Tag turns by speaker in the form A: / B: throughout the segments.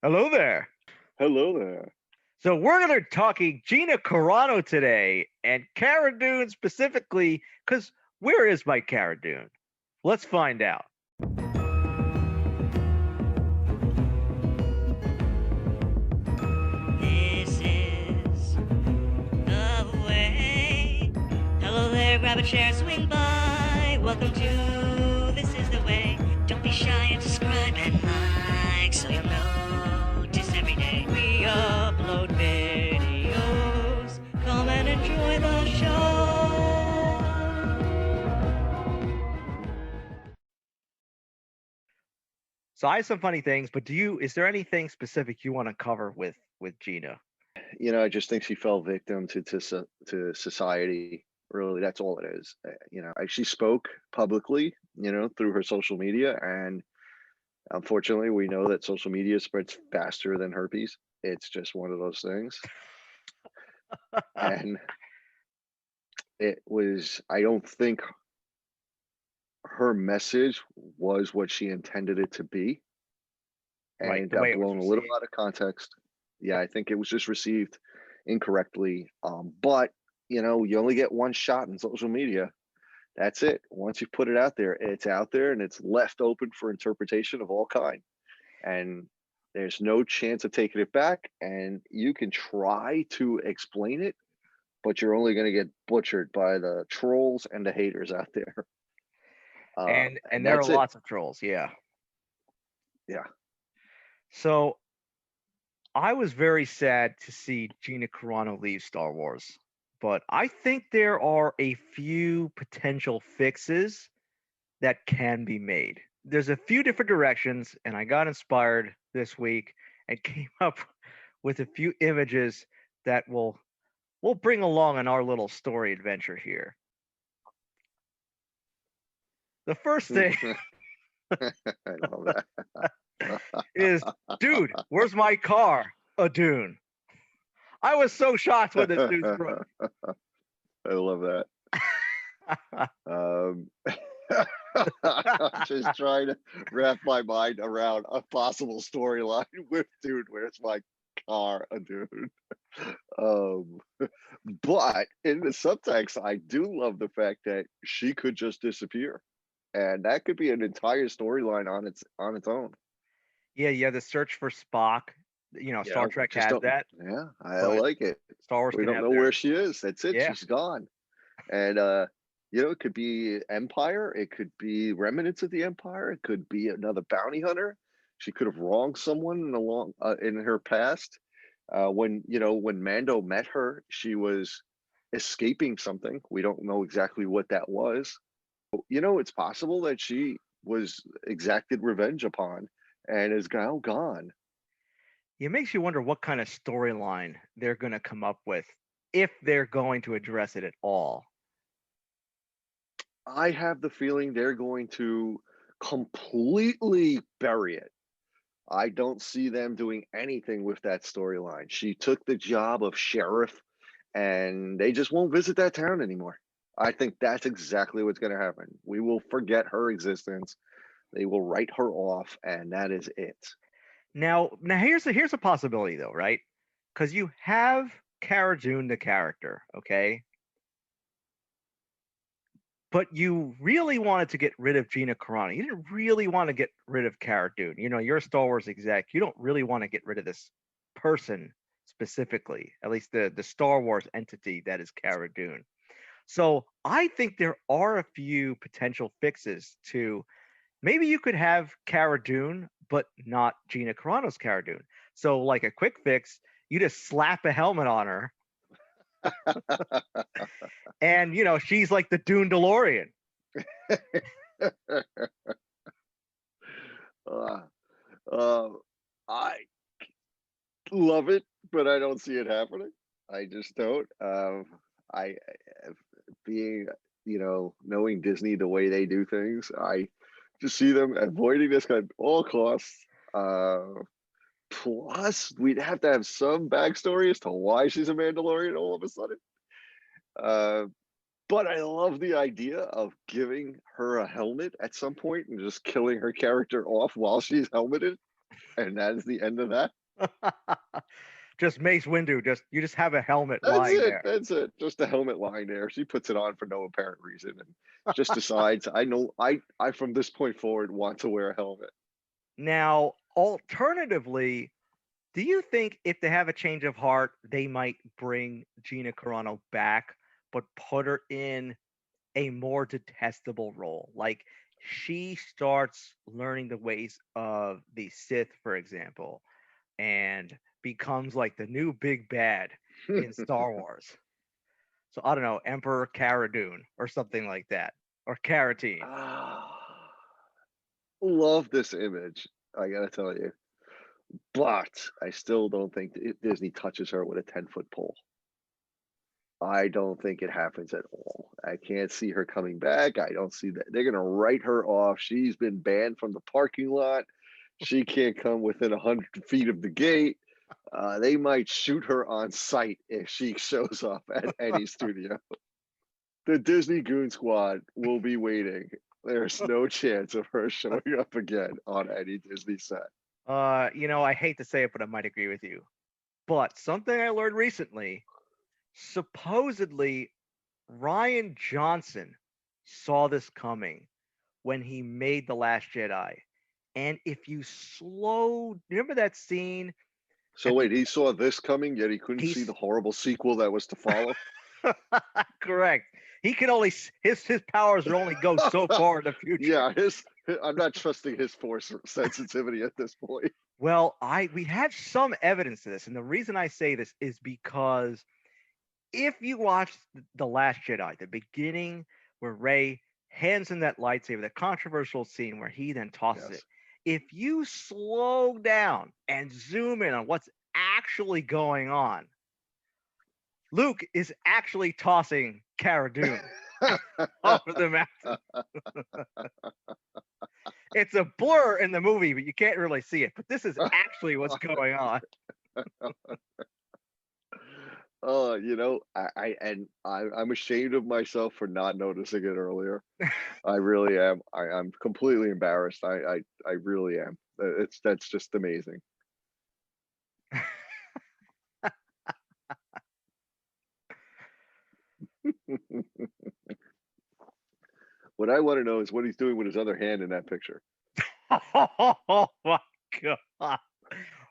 A: Hello there.
B: Hello there.
A: So we're going to talking Gina Carano today and Cara Dune specifically, because where is my Cara Dune? Let's find out.
C: This is the way. Hello there, grab a chair, swing by. Welcome to This is the Way. Don't be shy and subscribe and like so you'll notice every day we upload videos. Come and enjoy the show.
A: So I have some funny things, but is there anything specific you want to cover with Gina?
B: I just think she fell victim to society. Really, that's all it is. She spoke publicly, through her social media, and unfortunately, we know that social media spreads faster than herpes. It's just one of those things. And I don't think her message was what she intended it to be. And
A: Right,
B: it
A: the
B: got
A: way it was
B: blown a little
A: received.
B: out of context. Yeah, I think it was just received incorrectly. But you only get one shot in social media. That's it. Once you put it out there, it's out there and it's left open for interpretation of all kind. And there's no chance of taking it back. And you can try to explain it, but you're only going to get butchered by the trolls and the haters out there.
A: And
B: And
A: there are
B: that's it.
A: lots of trolls, yeah.
B: Yeah.
A: So I was very sad to see Gina Carano leave Star Wars, but I think there are a few potential fixes that can be made. There's a few different directions, and I got inspired this week and came up with a few images that we'll bring along in our little story adventure here. The first thing
B: I love that.
A: is, dude, where's my car? A Dune. I was so shocked when this news broke.
B: I love that. I'm just trying to wrap my mind around a possible storyline with Dude, where's my car, a Dune. But in the subtext, I do love the fact that she could just disappear. And that could be an entire storyline on its own.
A: Yeah, the search for Spock. Star Trek
B: just
A: has
B: don't.
A: that.
B: Yeah, I
A: But
B: like it.
A: Star Wars
B: We
A: can
B: don't
A: have
B: know
A: theirs.
B: where she is. That's it.
A: Yeah.
B: She's gone. And it could be Empire. It could be remnants of the Empire. It could be another bounty hunter. She could have wronged someone in her past. When Mando met her, she was escaping something. We don't know exactly what that was. It's possible that she was exacted revenge upon and is now gone.
A: It makes you wonder what kind of storyline they're going to come up with if they're going to address it at all.
B: I have the feeling they're going to completely bury it. I don't see them doing anything with that storyline. She took the job of sheriff and they just won't visit that town anymore. I think that's exactly what's going to happen. We will forget her existence. They will write her off, and that is it.
A: Now here's a possibility though, right? Because you have Cara Dune, the character, okay? But you really wanted to get rid of Gina Carano. You didn't really want to get rid of Cara Dune. You're a Star Wars exec. You don't really want to get rid of this person specifically, at least the Star Wars entity that is Cara Dune. So I think there are a few potential fixes to maybe you could have Cara Dune, but not Gina Carano's Cara Dune. So like a quick fix, you just slap a helmet on her. And she's like the DuneDalorian.
B: I love it, but I don't see it happening. I just don't. I being knowing Disney the way they do things, I just see them avoiding this at all costs. Plus, we'd have to have some backstory as to why she's a Mandalorian all of a sudden. But I love the idea of giving her a helmet at some point and just killing her character off while she's helmeted. And that is the end of that.
A: Just Mace Windu. You just have a helmet
B: That's
A: lying
B: it.
A: there.
B: That's it. Just a helmet lying there. She puts it on for no apparent reason and just decides, I know I from this point forward want to wear a helmet.
A: Now, alternatively, do you think if they have a change of heart, they might bring Gina Carano back, but put her in a more detestable role? Like she starts learning the ways of the Sith, for example, and becomes like the new big bad in Star Wars. So I don't know, Emperor Cara Dune or something like that, or Caratine.
B: Love this image. I gotta tell you. But I still don't think Disney touches her with a 10-foot pole. I don't think it happens at all. I can't see her coming back. I don't see that. They're going to write her off. She's been banned from the parking lot. She can't come within 100 feet of the gate. They might shoot her on sight if she shows up at any studio. The Disney Goon Squad will be waiting. There's no chance of her showing up again on any Disney set.
A: I hate to say it, but I might agree with you. But something I learned recently, supposedly Ryan Johnson saw this coming when he made The Last Jedi. And if you remember that scene?
B: So wait, he saw this coming, yet he couldn't see the horrible sequel that was to follow?
A: Correct. He can only his powers would only go so far in the future.
B: Yeah, I'm not trusting his force sensitivity at this point.
A: Well, we have some evidence to this, and the reason I say this is because if you watch The Last Jedi, the beginning where Rey hands him that lightsaber, that controversial scene where he then tosses it, if you slow down and zoom in on what's actually going on, Luke is actually tossing Cara Dune over the mountain. It's a blur in the movie, but you can't really see it. But this is actually what's going on.
B: I'm ashamed of myself for not noticing it earlier. I really am. I'm completely embarrassed. I really am. That's just amazing. What I want to know is what he's doing with his other hand in that picture.
A: Oh my god!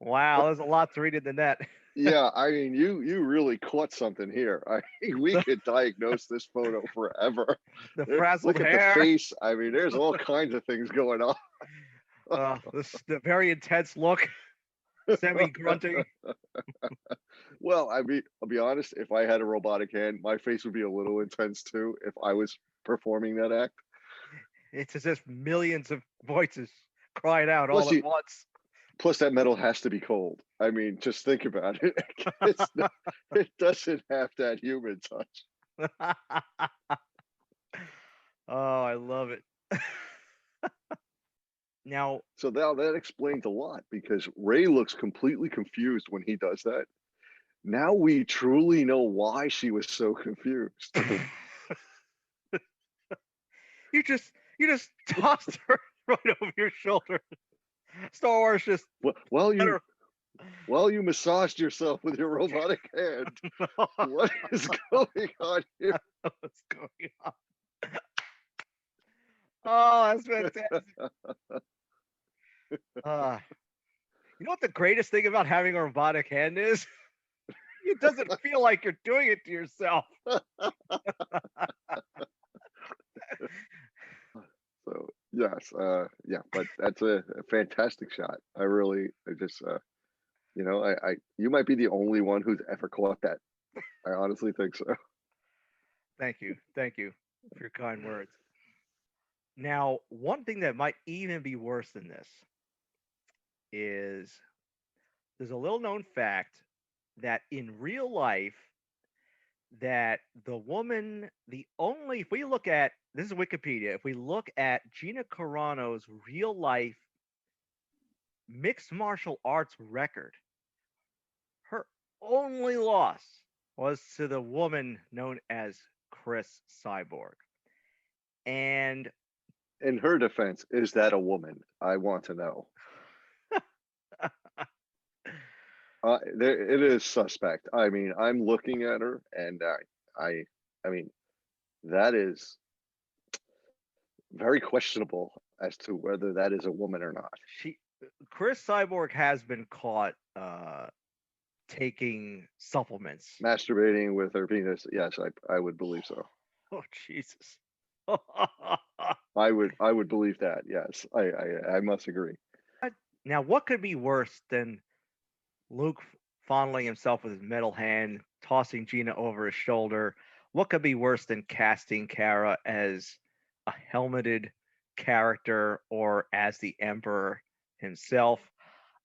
A: Wow, there's a lot to read into that.
B: Yeah, I mean, you really caught something here. I think we could diagnose this photo forever.
A: The frazzled
B: Look
A: hair.
B: at the face. I mean, there's all kinds of things going on.
A: The very intense look, semi-grunting.
B: Well, I mean, I'll be honest. If I had a robotic hand, my face would be a little intense too. If I was performing that act,
A: it's as if millions of voices cried out all at once.
B: Plus, that metal has to be cold. I mean, just think about it. It doesn't have that human touch.
A: Oh, I love it. Now,
B: so now that explains a lot because Rey looks completely confused when he does that. Now we truly know why she was so confused.
A: You just tossed her right over your shoulder. Star Wars just
B: well, you massaged yourself with your robotic hand. What is going on here?
A: What's going on? Oh, that's fantastic. You know what the greatest thing about having a robotic hand is? It doesn't feel like you're doing it to yourself.
B: So yes, yeah, but that's a fantastic shot. You might be the only one who's ever caught that. I honestly think so.
A: Thank you for your kind words. Now, one thing that might even be worse than this is there's a little known fact that in real life that the woman, if we look at, this is Wikipedia, if we look at Gina Carano's real life mixed martial arts record, her only loss was to the woman known as Chris Cyborg. And
B: in her defense, is that a woman? I want to know. it is suspect. I mean, I'm looking at her, and I mean, that is very questionable as to whether that is a woman or not.
A: She Chris Cyborg has been caught taking supplements.
B: Masturbating with her penis, yes, I would believe so.
A: Oh Jesus.
B: I would believe that. Yes, I must agree.
A: Now, what could be worse than Luke fondling himself with his metal hand, tossing Gina over his shoulder? What could be worse than casting Cara as a helmeted character or as the Emperor himself?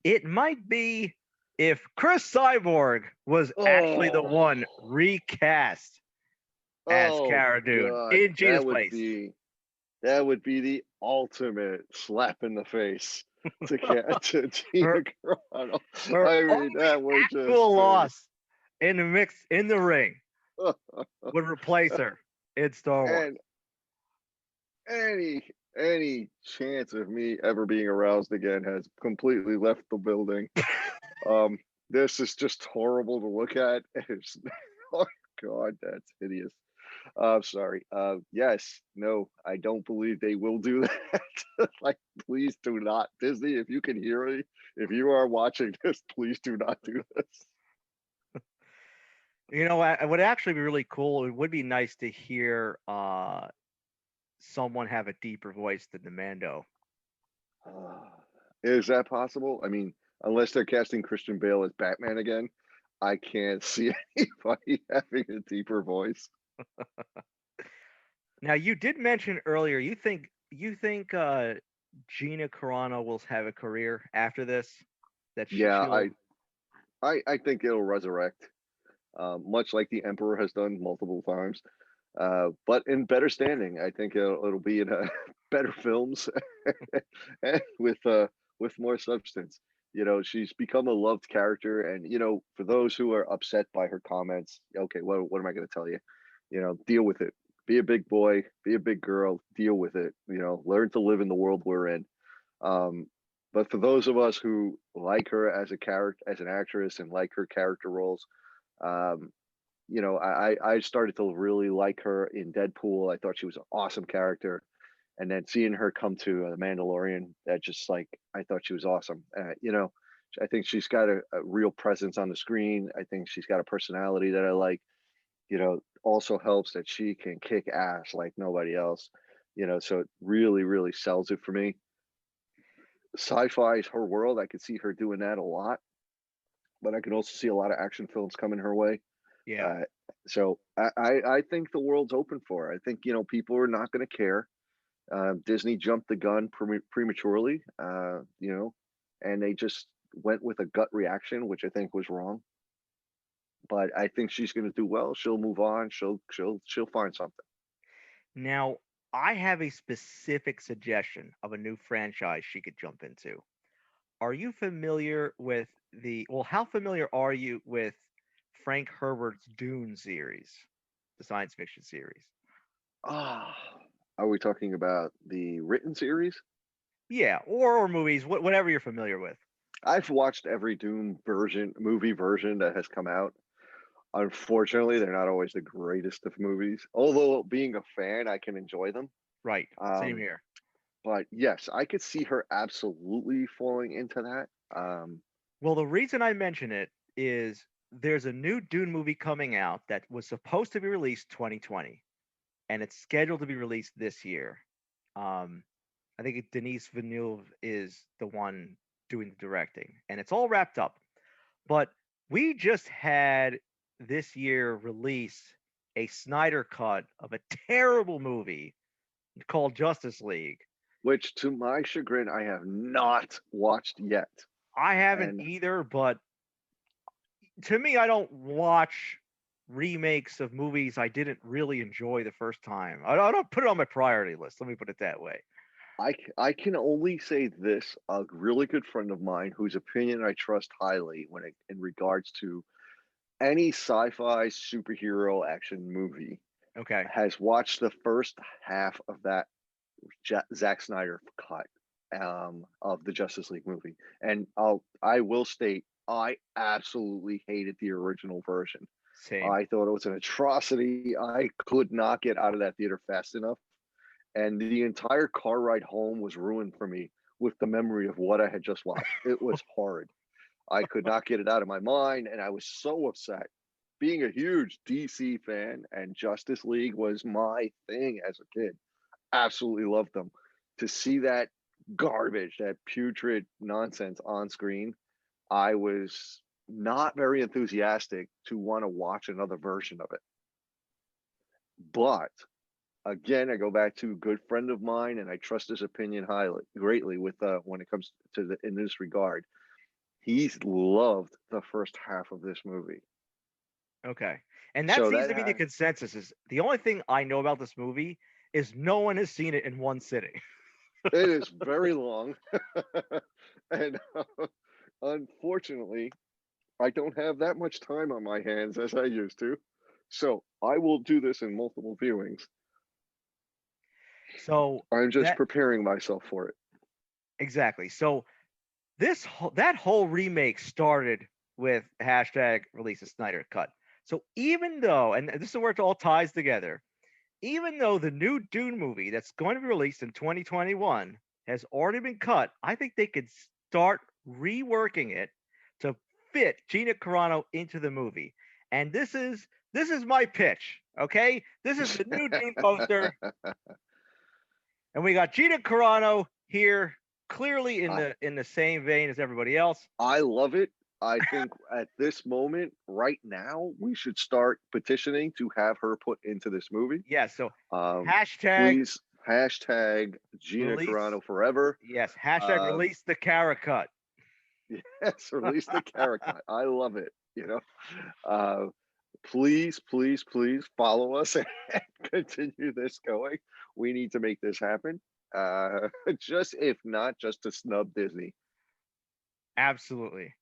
A: It might be if Chris Cyborg was actually the one
B: Oh,
A: recast as
B: oh
A: Cara Dune
B: God,
A: in Gina's place.
B: that would be the ultimate slap in the face to to
A: her
B: Gina Carano.
A: her
B: I
A: only
B: mean, that would just
A: actual
B: be
A: loss in the mix in the ring would replace her in Star Wars.
B: and any chance of me ever being aroused again has completely left the building. Um, this is just horrible to look at. It's, oh God, that's hideous. Sorry. Yes, no, I don't believe they will do that. Like, please do not, Disney. If you can hear me, if you are watching this, please do not do this.
A: You know, it would actually be really cool. It would be nice to hear someone have a deeper voice than the Mando.
B: Is that possible? I mean, unless they're casting Christian Bale as Batman again, I can't see anybody having a deeper voice.
A: Now, you did mention earlier you think Gina Carano will have a career after this. That
B: Yeah,
A: she'll.
B: I think it'll resurrect, much like the Emperor has done multiple times. But in better standing, I think it'll be in better films and with more substance. You know, she's become a loved character, and you know, for those who are upset by her comments, okay, what am I going to tell you? You know, deal with it. Be a big boy, be a big girl, deal with it. You know, learn to live in the world we're in. Um, but for those of us who like her as a character, as an actress, and like her character roles, um, you know, I started to really like her in Deadpool. I thought she was an awesome character, and then seeing her come to The Mandalorian, that just like I thought she was awesome. You know, I think she's got a real presence on the screen. I think she's got a personality that I like. You know, also helps that she can kick ass like nobody else. You know, so it really, really sells it for me. Sci-fi is her world. I could see her doing that a lot, but I can also see a lot of action films coming her way.
A: Yeah.
B: Uh, so I think the world's open for her. I think, you know, people are not going to care. Disney jumped the gun prematurely, you know, and they just went with a gut reaction, which I think was wrong. But I think she's going to do well. She'll move on. She'll find something.
A: Now, I have a specific suggestion of a new franchise she could jump into. Are you familiar with how familiar are you with Frank Herbert's Dune series, the science fiction series?
B: Ah, are we talking about the written series?
A: Yeah, or movies, whatever you're familiar with.
B: I've watched every Doom movie version that has come out. Unfortunately, they're not always the greatest of movies. Although being a fan, I can enjoy them.
A: Right. Same
B: Um,
A: here.
B: but yes, I could see her absolutely falling into that.
A: Well, the reason I mention it is there's a new Dune movie coming out that was supposed to be released 2020, and it's scheduled to be released this year. Um, I think Denis Villeneuve is the one doing the directing, and it's all wrapped up. But we just had this year release a Snyder cut of a terrible movie called Justice League.
B: Which, to my chagrin, I have not watched yet.
A: I haven't
B: And
A: either, but to me, I don't watch remakes of movies I didn't really enjoy the first time. I don't put it on my priority list. Let me put it that way.
B: I can only say this: a really good friend of mine, whose opinion I trust highly, in regards to any sci-fi superhero action movie,
A: Okay.
B: has watched the first half of that Zack Snyder cut. of the Justice League movie. And I will state, I absolutely hated the original version.
A: Same.
B: I thought it was an atrocity. I could not get out of that theater fast enough. And the entire car ride home was ruined for me with the memory of what I had just watched. It was horrid. I could not get it out of my mind, and I was so upset. Being a huge DC fan, and Justice League was my thing as a kid. Absolutely loved them. To see that garbage, that putrid nonsense on screen, I was not very enthusiastic to want to watch another version of it. But again, I go back to a good friend of mine, and I trust his opinion highly, greatly with when it comes to in this regard. He's loved the first half of this movie.
A: Okay. And that
B: So
A: seems
B: that
A: to be the consensus. Is the only thing I know about this movie is no one has seen it in one sitting.
B: it is very long, and unfortunately, I don't have that much time on my hands as I used to. So I will do this in multiple viewings.
A: So
B: I'm just
A: that
B: preparing myself for it.
A: exactly. So that whole remake started with hashtag release a Snyder cut. So even though, and this is where it all ties together, even though the new Dune movie that's going to be released in 2021 has already been cut, I think they could start reworking it to fit Gina Carano into the movie. And this is my pitch. Okay, this is the new Dune poster, and we got Gina Carano here, clearly in the same vein as everybody else.
B: I love it. I think at this moment, right now, we should start petitioning to have her put into this movie.
A: Yeah. So
B: Um,
A: hashtag
B: please hashtag Gina
A: release.
B: Carano forever.
A: Yes. Hashtag release the Cara cut.
B: Yes, release the Cara cut. I love it. You know, please, please, please follow us and continue this going. We need to make this happen. Just if not, just to snub Disney.
A: Absolutely.